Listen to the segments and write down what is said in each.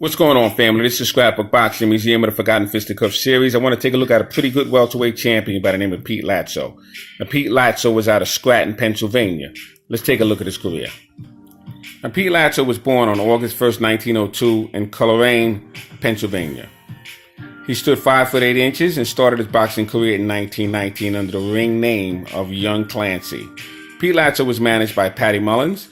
What's going on, family? This is Scrapbook Boxing, Museum of the Forgotten Fisticuffs series. I want to take a look at a pretty good welterweight champion by the name of Pete Latzos. Now, Pete Latzos was out of Scranton, Pennsylvania. Let's take a look at his career. Now, Pete Latzos was born on August 1st, 1902 in Coleraine, Pennsylvania. He stood 5 foot 8 inches and started his boxing career in 1919 under the ring name of Young Clancy. Pete Latzos was managed by Patty Mullins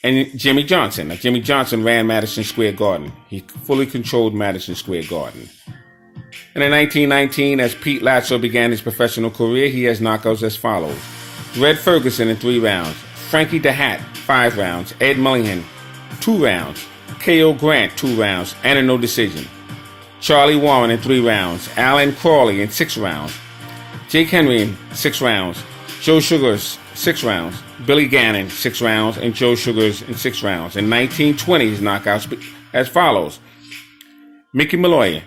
and Jimmy Johnson. Now, Jimmy Johnson ran Madison Square Garden. He fully controlled Madison Square Garden. And in 1919, as Pete Latzos began his professional career, he has knockouts as follows. Red Ferguson in 3 rounds. Frankie DeHat, 5 rounds. Ed Mullihan, 2 rounds. K.O. Grant, 2 rounds, and a no decision. Charlie Warren in 3 rounds. Alan Crawley in 6 rounds. Jake Henry in 6 rounds. Joe Sugars, 6 rounds. Billy Gannon, 6 rounds. And Joe Sugars in 6 rounds. In 1920, his knockouts as follows. Mickey Malloy,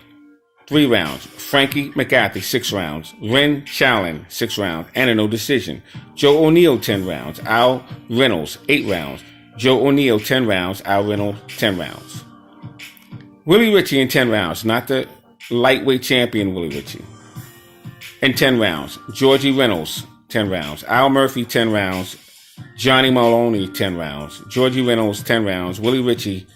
3 rounds. Frankie McCarthy, 6 rounds. Ren Challen, 6 rounds, and a no decision. Joe O'Neill, 10 rounds. Al Reynolds, 8 rounds. Joe O'Neill, 10 rounds. Al Reynolds, 10 rounds. Willie Ritchie in 10 rounds, not the lightweight champion Willie Ritchie. In 10 rounds. Georgie Reynolds, 10 rounds. Al Murphy, 10 rounds. Johnny Maloney, 10 rounds. Georgie Reynolds, 10 rounds. Willie Ritchie,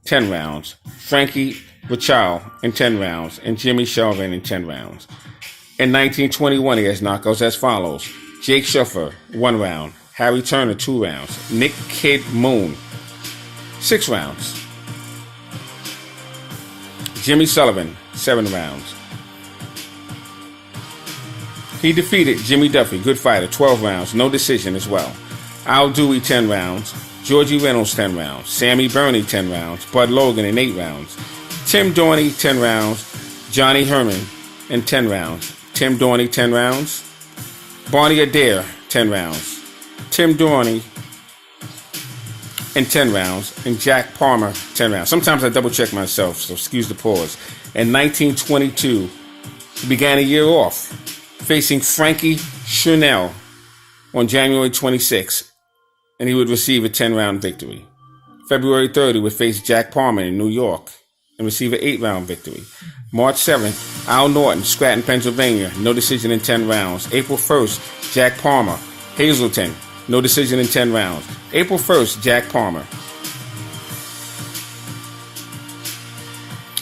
10 rounds. Frankie Rachal in 10 rounds. And Jimmy Shelvin in 10 rounds. In 1921, he has knockouts as follows. Jake Shuffer, 1 round. Harry Turner, 2 rounds. Nick Kid Moon, 6 rounds. Jimmy Sullivan, 7 rounds. He defeated Jimmy Duffy, good fighter, 12 rounds, no decision as well. Al Dewey, 10 rounds. Georgie Reynolds, 10 rounds. Sammy Burney, 10 rounds. Bud Logan in 8 rounds. Tim Dorney, 10 rounds. Johnny Herman in 10 rounds. Tim Dorney, 10 rounds. Barney Adair, 10 rounds. Tim Dorney in 10 rounds. And Jack Palmer, 10 rounds. Sometimes I double check myself, so excuse the pause. In 1922, he began a year off, facing Frankie Chanel on January 26, and he would receive a 10-round victory. February 3rd, he would face Jack Palmer in New York and receive an 8-round victory. March 7th, Al Norton, Scranton, Pennsylvania, no decision in 10 rounds. April 1st, Jack Palmer, Hazleton, no decision in 10 rounds. April 1st, Jack Palmer.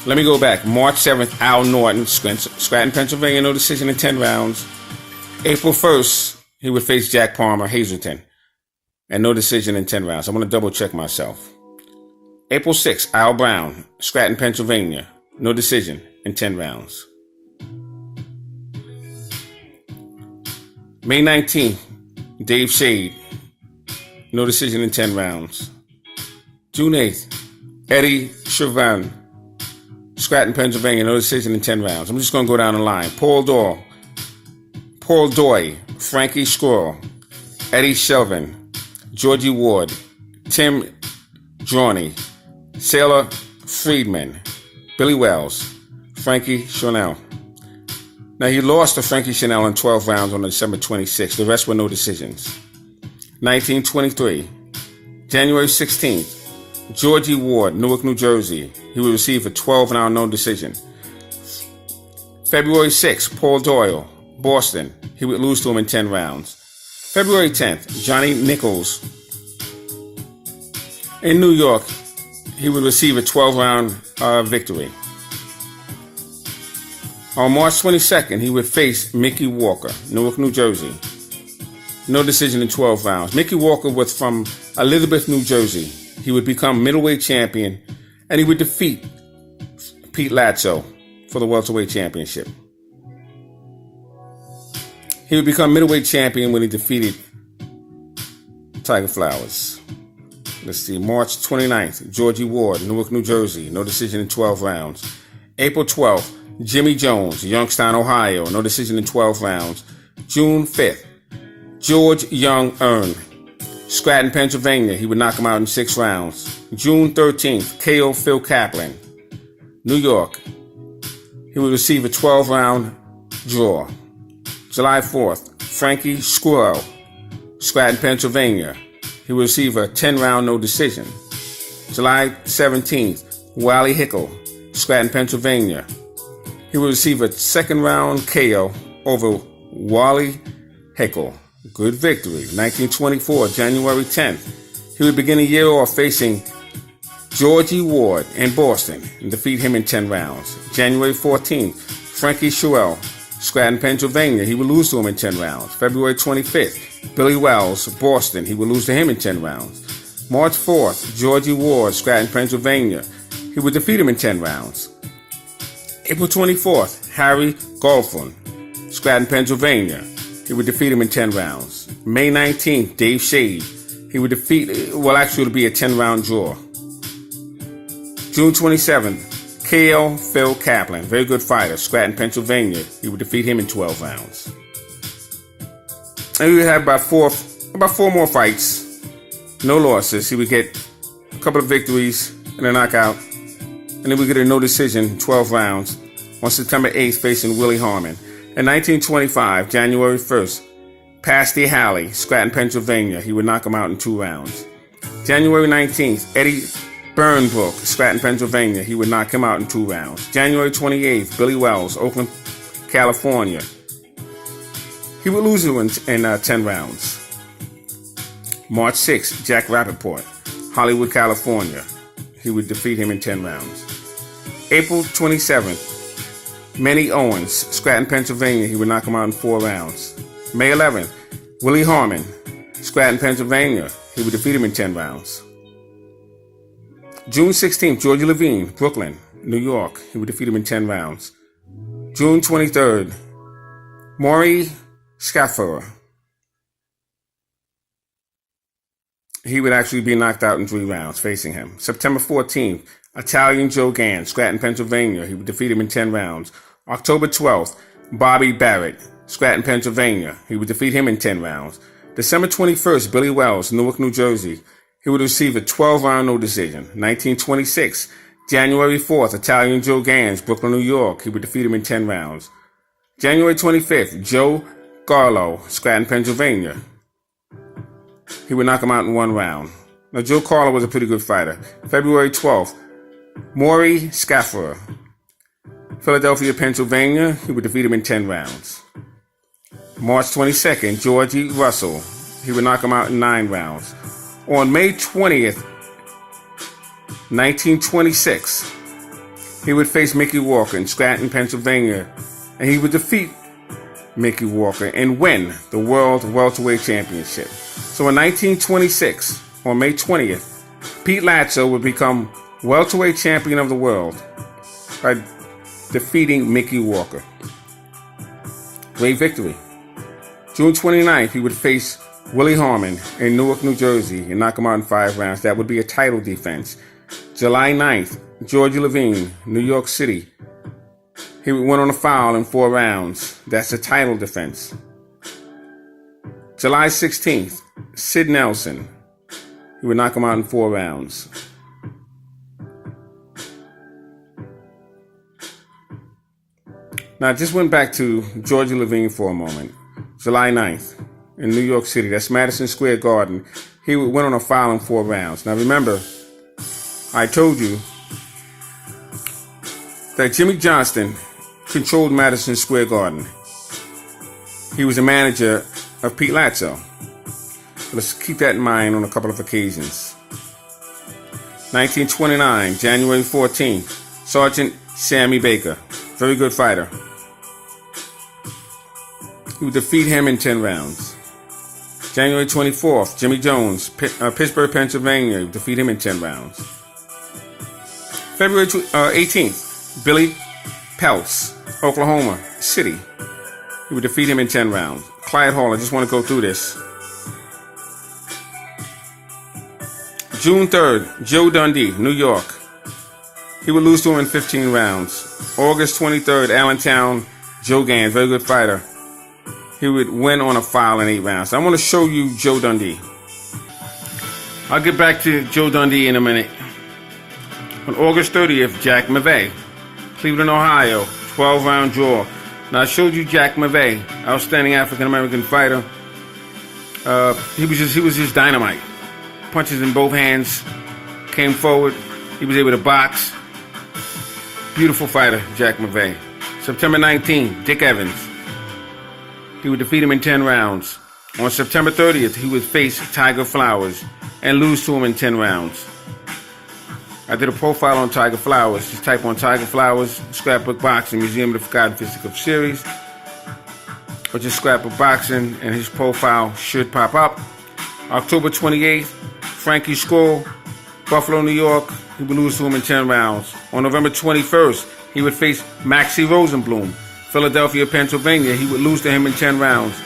Let me go back. March 7th, Al Norton, Scranton, Pennsylvania, no decision in 10 rounds. April 1st, he would face Jack Palmer, Hazleton, and no decision in 10 rounds. I'm going to double check myself. April 6th, Al Brown, Scranton, Pennsylvania, no decision in 10 rounds. May 19th, Dave Shade, no decision in 10 rounds. June 8th, Eddie Chauvin, Scranton, Pennsylvania, no decision in 10 rounds. I'm just going to go down the line. Paul Doy, Frankie Squirrel, Eddie Shelvin, Georgie Ward, Tim Droney, Sailor Friedman, Billy Wells, Frankie Chanel. Now, he lost to Frankie Chanel in 12 rounds on December 26th. The rest were no decisions. 1923, January 16th, Georgie Ward, Newark, New Jersey. He would receive a 12-round no decision. February 6th, Paul Doyle, Boston. He would lose to him in 10 rounds. February 10th, Johnny Nichols. In New York, he would receive a 12-round victory. On March 22nd, he would face Mickey Walker, Newark, New Jersey. No decision in 12 rounds. Mickey Walker was from Elizabeth, New Jersey. He would become middleweight champion, and he would defeat Pete Latzos for the welterweight championship. He would become middleweight champion when he defeated Tiger Flowers. Let's see, March 29th, Georgie Ward, Newark, New Jersey, no decision in 12 rounds. April 12th, Jimmy Jones, Youngstown, Ohio, no decision in 12 rounds. June 5th, George Young Earn, Scranton, Pennsylvania, he would knock him out in 6 rounds. June 13th, KO Phil Kaplan, New York, he would receive a 12-round draw. July 4th, Frankie Squirrel, Scranton, Pennsylvania, he would receive a 10-round no decision. July 17th, Wally Hickle, Scranton, Pennsylvania. He would receive a second-round KO over Wally Hickel. Good victory. 1924, January 10th. He would begin the year off facing Georgie Ward in Boston and defeat him in 10 rounds. January 14th, Frankie Schuell, Scranton, Pennsylvania. He would lose to him in 10 rounds. February 25th, Billy Wells, Boston. He would lose to him in 10 rounds. March 4th, Georgie Ward, Scranton, Pennsylvania. He would defeat him in 10 rounds. April 24th, Harry Golfon, Scranton, Pennsylvania. He would defeat him in 10 rounds. May 19th, Dave Shade. He would defeat, well, actually, it would be a 10-round draw. June 27th, KO Phil Kaplan, very good fighter, Scranton, Pennsylvania. He would defeat him in 12 rounds. And he would have about four more fights, no losses. He would get a couple of victories and a knockout. And then we get a no decision, 12 rounds, on September 8th facing Willie Harmon. In 1925, January 1st, Pasty Halley, Scranton, Pennsylvania. He would knock him out in 2 rounds. January 19th, Eddie Burnbrook, Scranton, Pennsylvania. He would knock him out in 2 rounds. January 28th, Billy Wells, Oakland, California. He would lose in 10 rounds. March 6th, Jack Rappaport, Hollywood, California. He would defeat him in 10 rounds. April 27th, Manny Owens, Scranton, Pennsylvania. He would knock him out in 4 rounds. May 11th, Willie Harmon, Scranton, Pennsylvania. He would defeat him in 10 rounds. June 16th, George Levine, Brooklyn, New York. He would defeat him in 10 rounds. June 23rd, Maury Scaffer. He would actually be knocked out in 3 rounds facing him. September 14th, Italian Joe Gans, Scranton, Pennsylvania. He would defeat him in 10 rounds. October 12th, Bobby Barrett, Scranton, Pennsylvania. He would defeat him in 10 rounds. December 21st, Billy Wells, Newark, New Jersey. He would receive a 12-round no decision. 1926, January 4th, Italian Joe Gans, Brooklyn, New York. He would defeat him in 10 rounds. January 25th, Joe Garlow, Scranton, Pennsylvania. He would knock him out in 1 round. Now, Joe Carlo was a pretty good fighter. February 12th, Maury Scaffer, Philadelphia, Pennsylvania. He would defeat him in 10 rounds. March 22nd, Georgie Russell. He would knock him out in 9 rounds. On May 20th, 1926, he would face Mickey Walker in Scranton, Pennsylvania, and he would defeat Mickey Walker and win the World Welterweight Championship. So in 1926, on May 20th, Pete Latzos would become welterweight champion of the world by defeating Mickey Walker. Great victory. June 29th, he would face Willie Harmon in Newark, New Jersey, and knock him out in 5 rounds. That would be a title defense. July 9th, George Levine, New York City. He went on a foul in 4 rounds. That's a title defense. July 16th, Sid Nelson. He would knock him out in 4 rounds. Now, I just went back to George Levine for a moment. July 9th. In New York City, that's Madison Square Garden. He went on a foul in 4 rounds. Now remember, I told you that Jimmy Johnston controlled Madison Square Garden. He was a manager of Pete Latzos. Let's keep that in mind on a couple of occasions. 1929, January 14th, Sergeant Sammy Baker, very good fighter. He would defeat him in 10 rounds. January 24th, Jimmy Jones, Pittsburgh, Pennsylvania, defeat him in 10 rounds. February 18th, Billy Peltz, Oklahoma City. He would defeat him in 10 rounds. Clyde Hall, I just want to go through this. June 3rd, Joe Dundee, New York. He would lose to him in 15 rounds. August 23rd, Allentown, Joe Gans, very good fighter. He would win on a foul in 8 rounds. I want to show you Joe Dundee. I'll get back to Joe Dundee in a minute. On August 30th, Jack McVeigh, Cleveland, Ohio, 12-round draw. Now, I showed you Jack McVeigh, outstanding African-American fighter. He was just dynamite. Punches in both hands, came forward. He was able to box. Beautiful fighter, Jack McVeigh. September 19th, Dick Evans. He would defeat him in 10 rounds. On September 30th, he would face Tiger Flowers and lose to him in 10 rounds. I did a profile on Tiger Flowers. Just type on Tiger Flowers, Scrapbook Boxing, Museum of the Forgotten Fisticuffs series, or just Scrapbook Boxing, and his profile should pop up. October 28th, Frankie Skull, Buffalo, New York. He would lose to him in 10 rounds. On November 21st, he would face Maxie Rosenblum, Philadelphia, Pennsylvania. He would lose to him in 10 rounds.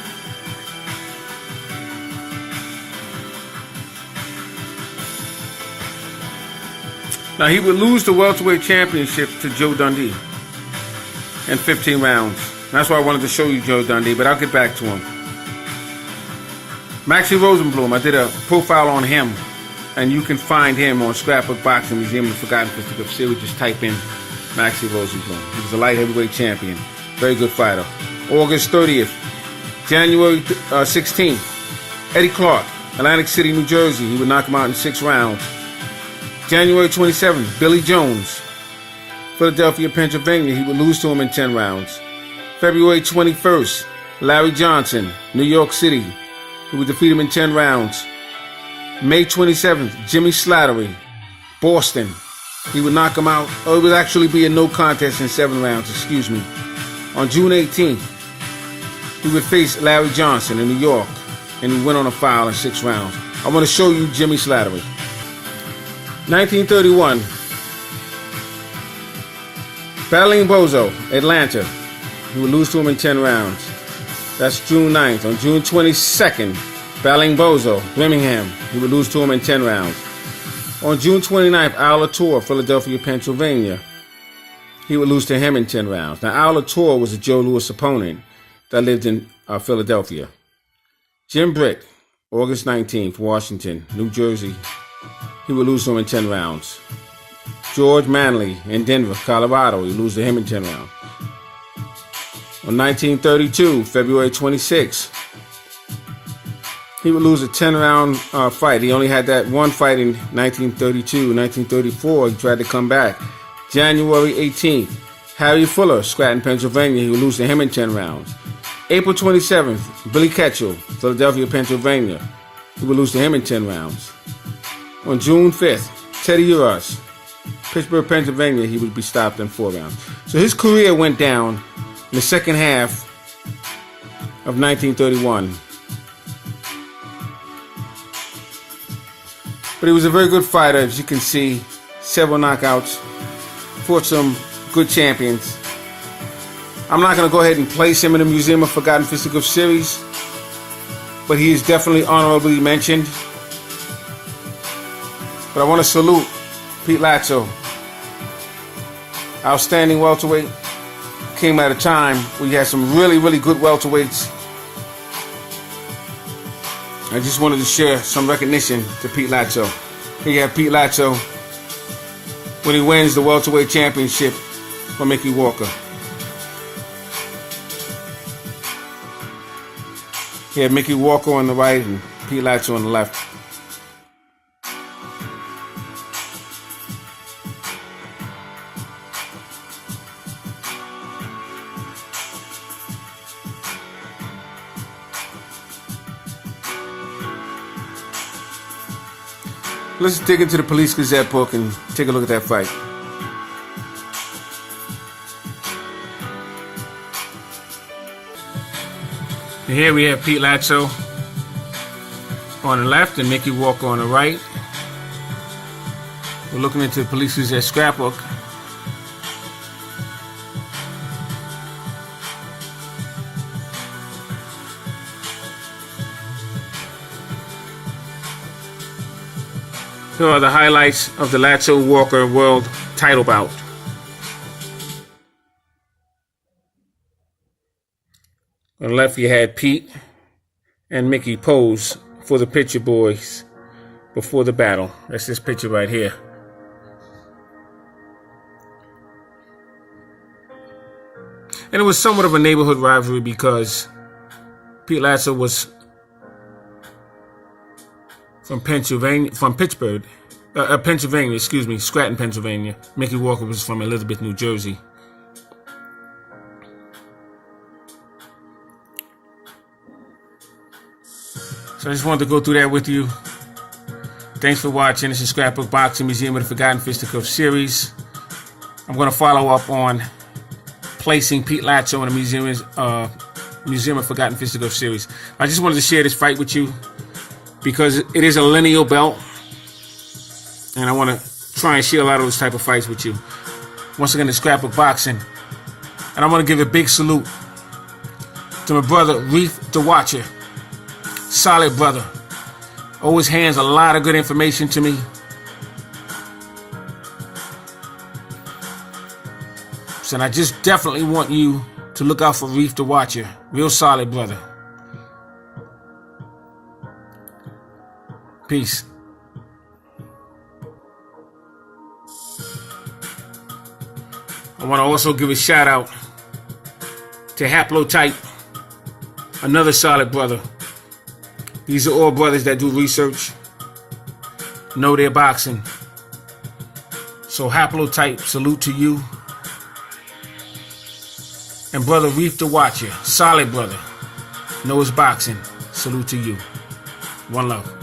Now, he would lose the welterweight championship to Joe Dundee in 15 rounds. That's why I wanted to show you Joe Dundee, but I'll get back to him. Maxie Rosenblum, I did a profile on him, and you can find him on Scrapbook Boxing, Museum of the Forgotten Fisticuffs series. Just type in Maxie Rosenblum. He was a light heavyweight champion. Very good fighter. August 30th. January 16th, Eddie Clark, Atlantic City, New Jersey. He would knock him out in 6 rounds. January 27th, Billy Jones, Philadelphia, Pennsylvania. He would lose to him in 10 rounds. February 21st, Larry Johnson, New York City. He would defeat him in 10 rounds. May 27th, Jimmy Slattery, Boston. He would knock him out. Oh, it would actually be a no contest in 7 rounds, excuse me. On June 18th, he would face Larry Johnson in New York, and he went on a foul in 6 rounds. I want to show you Jimmy Slattery. 1931, Battling Bozo, Atlanta. He would lose to him in 10 rounds. That's June 9th. On June 22nd, Battling Bozo, Birmingham. He would lose to him in 10 rounds. On June 29th, Al Latour, Philadelphia, Pennsylvania. He would lose to him in 10 rounds. Now, Al Latour was a Joe Louis opponent that lived in Philadelphia. Jim Britt, August 19th, Washington, New Jersey. He would lose to him in 10 rounds. George Manley in Denver, Colorado. He would lose to him in 10 rounds. On 1932, February 26th, he would lose a 10-round fight. He only had that one fight in 1932. 1934, he tried to come back. January 18th, Harry Fuller, Scranton, Pennsylvania. He would lose to him in 10 rounds. April 27th, Billy Ketchel, Philadelphia, Pennsylvania. He would lose to him in 10 rounds. On June 5th, Teddy Uras, Pittsburgh, Pennsylvania. He would be stopped in 4 rounds. So his career went down in the second half of 1931. But he was a very good fighter, as you can see. Several knockouts. Fought some good champions. I'm not going to go ahead and place him in the Museum of Forgotten Fisticuffs series, but he is definitely honorably mentioned. But I want to salute Pete Latzos. Outstanding welterweight. Came at a time where you had some really, really good welterweights. I just wanted to share some recognition to Pete Latzos. Here you have Pete Latzos when he wins the welterweight championship from Mickey Walker. You have Mickey Walker on the right and Pete Latzos on the left. Let's dig into the Police Gazette book and take a look at that fight. And here we have Pete Latzos on the left and Mickey Walker on the right. We're looking into the Police Gazette scrapbook. Here are the highlights of the Latzos-Walker World title bout. On the left, you had Pete and Mickey pose for the picture boys before the battle. That's this picture right here. And it was somewhat of a neighborhood rivalry because Pete Latzos was from Pennsylvania, from Pittsburgh, Pennsylvania, excuse me, Scranton, Pennsylvania. Mickey Walker was from Elizabeth, New Jersey. So I just wanted to go through that with you. Thanks for watching. This is Scrapbook Boxing, Museum of the Forgotten Fisticuffs series. I'm going to follow up on placing Pete Latzos in the Museum of Forgotten Fisticuffs series. I just wanted to share this fight with you because it is a lineal belt. And I want to try and share a lot of those type of fights with you. Once again, the Scrapbook Boxing. And I want to give a big salute to my brother, Reef The Watcher. Solid brother. Always hands a lot of good information to me. So I just definitely want you to look out for Reef The Watcher. Real solid brother. Peace. I want to also give a shout out to Haplotype, another solid brother. These are all brothers that do research, know their boxing. So Haplotype, salute to you. And brother Reef The Watcher, solid brother, knows boxing, salute to you. One love.